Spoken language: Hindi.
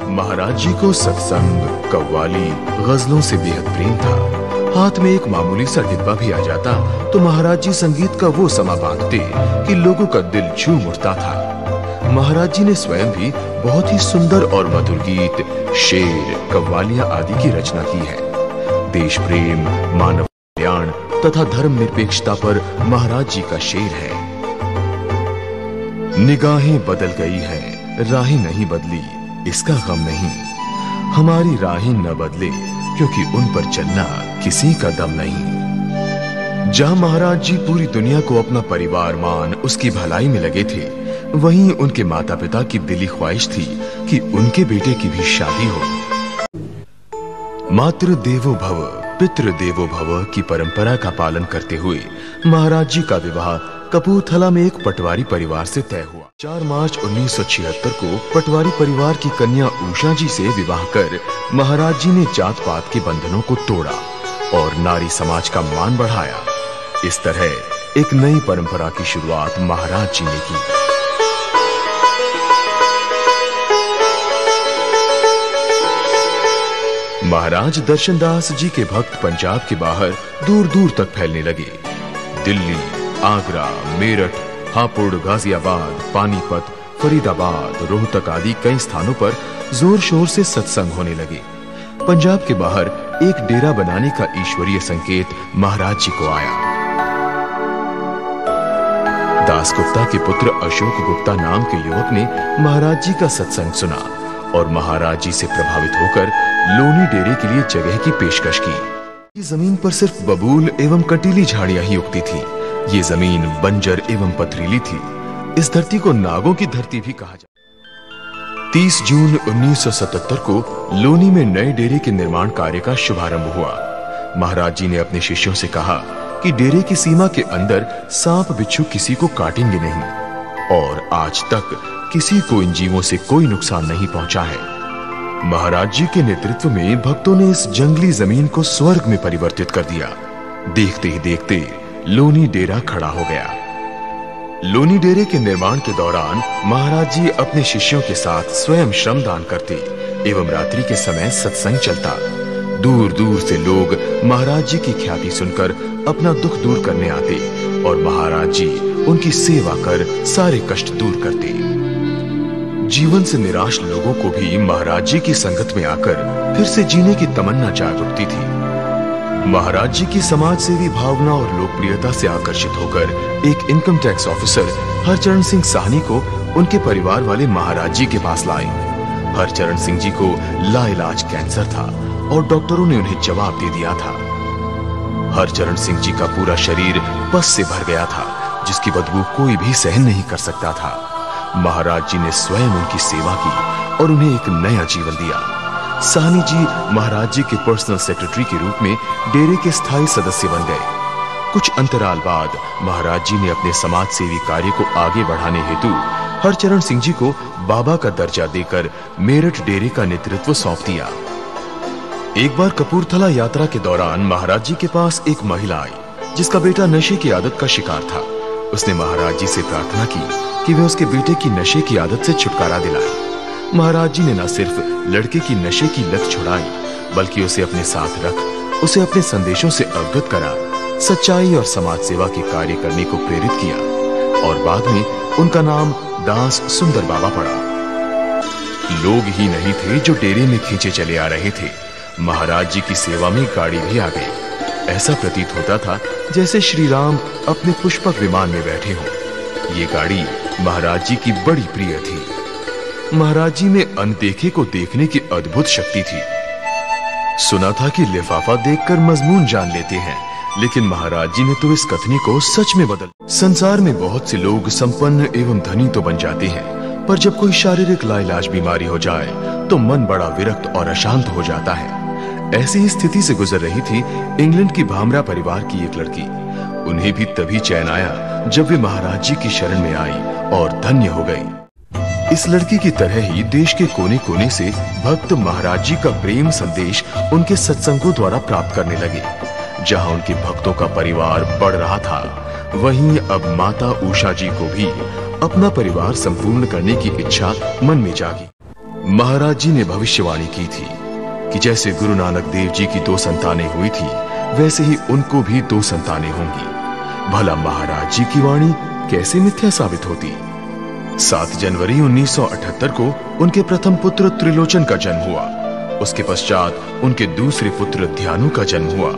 महाराज जी को सत्संग, कव्वाली, गजलों से बेहद प्रेम था। हाथ में एक मामूली सा डिब्बा भी आ जाता तो महाराज जी संगीत का वो समा बांधते कि लोगों का दिल झूम उठता था। महाराज जी ने स्वयं भी बहुत ही सुंदर और मधुर गीत, शेर, कव्वालियां आदि की रचना की है। देश प्रेम, मानव कल्याण तथा धर्म निरपेक्षता पर महाराज जी का शेर है। निगाहें बदल गई है, राहें नहीं बदली, इसका गम नहीं। हमारी राहें न बदले, क्योंकि उन पर चलना किसी का दम नहीं। जहां महाराज जी पूरी दुनिया को अपना परिवार मान उसकी भलाई में लगे थे, वहीं उनके माता पिता की दिली ख्वाहिश थी कि उनके बेटे की भी शादी हो। मातृ देवो भव, पितृ देवो भव की परंपरा का पालन करते हुए महाराज जी का विवाह कपूरथला में एक पटवारी परिवार से तय हुआ। 4 मार्च 1976 को पटवारी परिवार की कन्या उषा जी से विवाह कर महाराज जी ने जात पात के बंधनों को तोड़ा और नारी समाज का मान बढ़ाया। इस तरह एक नई परंपरा की शुरुआत महाराज जी ने की। महाराज दर्शनदास जी के भक्त पंजाब के बाहर दूर दूर तक फैलने लगे। दिल्ली, आगरा, मेरठ, हापुड़, गाजियाबाद, पानीपत, फरीदाबाद, रोहतक आदि कई स्थानों पर जोर शोर से सत्संग होने लगे। पंजाब के बाहर एक डेरा बनाने का ईश्वरीय संकेत महाराज जी को आया। दास गुप्ता के पुत्र अशोक गुप्ता नाम के युवक ने महाराज जी का सत्संग सुना और महाराज जी से प्रभावित होकर लोनी डेरे के लिए जगह की पेशकश की। ये जमीन पर सिर्फ बबूल एवं कटीली झाड़ियां ही उगती थी। ये जमीन बंजर एवं पथरीली थी। इस धरती को नागों की धरती भी कहा जाता। 30 जून 1977 को लोनी में नए डेरे के निर्माण कार्य का शुभारंभ हुआ। महाराज जी ने अपने शिष्यों से कहा कि डेरे की सीमा के अंदर सांप बिच्छू किसी को काटेंगे नहीं और आज तक किसी को इन जीवों से कोई नुकसान नहीं पहुंचा है। महाराज जी के नेतृत्व में भक्तों ने इस जंगली जमीन को स्वर्ग में परिवर्तित कर दिया। देखते ही देखते लोनी डेरा खड़ा हो गया। लोनी डेरे के निर्माण के दौरान महाराज जी अपने शिष्यों के साथ स्वयं श्रमदान करते एवं रात्रि के समय सत्संग चलता। दूर दूर से लोग महाराज जी की ख्याति सुनकर अपना दुख दूर करने आते और महाराज जी उनकी सेवा कर सारे कष्ट दूर करते। जीवन से निराश लोगों को भी महाराज जी की संगत में आकर फिर से जीने की तमन्ना जाग उठती थी। महाराज जी की समाज सेवी भावना और लोकप्रियता से आकर्षित होकर एक income tax officer Harcharan Singh Sahni को उनके परिवार वाले महाराज जी के पास लाए। हरचरण सिंह जी को लाइलाज कैंसर था और डॉक्टरों ने उन्हें जवाब दे दिया था। हरचरण सिंह जी का पूरा शरीर पस से भर गया था, जिसकी बदबू कोई भी सहन नहीं कर सकता था। महाराज जी ने स्वयं उनकी सेवा की और उन्हें एक नया जीवन दिया। साहनी जी महाराज जी के पर्सनल सेक्रेटरी के रूप में डेरे के स्थायी सदस्य बन गए। कुछ अंतराल बाद महाराज जी ने अपने समाज सेवी कार्य को आगे बढ़ाने हेतु हरचरण सिंह जी को बाबा का दर्जा देकर मेरठ डेरे का नेतृत्व सौंप दिया। एक बार कपूरथला यात्रा के दौरान महाराज जी के पास एक महिला आई जिसका बेटा नशे की आदत का शिकार था। उसने महाराज जी से प्रार्थना की कि वे उसके बेटे की नशे की आदत से छुटकारा दिलाएं। महाराज जी ने न सिर्फ लड़के की नशे की लत छुड़ाई, बल्कि उसे अपने साथ रख उसे अपने संदेशों से अवगत करा, सच्चाई और समाज सेवा के कार्य करने को प्रेरित किया और बाद में उनका नाम दास सुंदर बाबा पड़ा। लोग ही नहीं थे जो डेरे में खींचे चले आ रहे थे, महाराज जी की सेवा में गाड़ी भी आ गई। ऐसा प्रतीत होता था जैसे श्री राम अपने पुष्पक विमान में बैठे हों। ये गाड़ी महाराज जी की बड़ी प्रिय थी। महाराज जी में अनदेखे को देखने की अद्भुत शक्ति थी। सुना था कि लिफाफा देखकर मजमून जान लेते हैं, लेकिन महाराज जी ने तो इस कथनी को सच में बदल। संसार में बहुत से लोग संपन्न एवं धनी तो बन जाते हैं, पर जब कोई शारीरिक लाइलाज बीमारी हो जाए तो मन बड़ा विरक्त और अशांत हो जाता है। ऐसी ही स्थिति से गुजर रही थी इंग्लैंड की भामरा परिवार की एक लड़की। उन्हें भी तभी चैन आया जब वे महाराज जी की शरण में आई और धन्य हो गई। इस लड़की की तरह ही देश के कोने कोने से भक्त महाराज जी का प्रेम संदेश उनके सत्संगों द्वारा प्राप्त करने लगे। जहां उनके भक्तों का परिवार बढ़ रहा था, वहीं अब माता उषा जी को भी अपना परिवार संपूर्ण करने की इच्छा मन में जागी। महाराज जी ने भविष्यवाणी की थी कि जैसे गुरु नानक देव जी की 2 संतानें हुई थी, वैसे ही उनको भी 2 संतानें होंगी। भला महाराज जी की वाणी कैसे मिथ्या साबित होती। 7 जनवरी 1978 को उनके प्रथम पुत्र त्रिलोचन का जन्म हुआ। उसके पश्चात उनके दूसरे पुत्र ध्यानु का जन्म हुआ।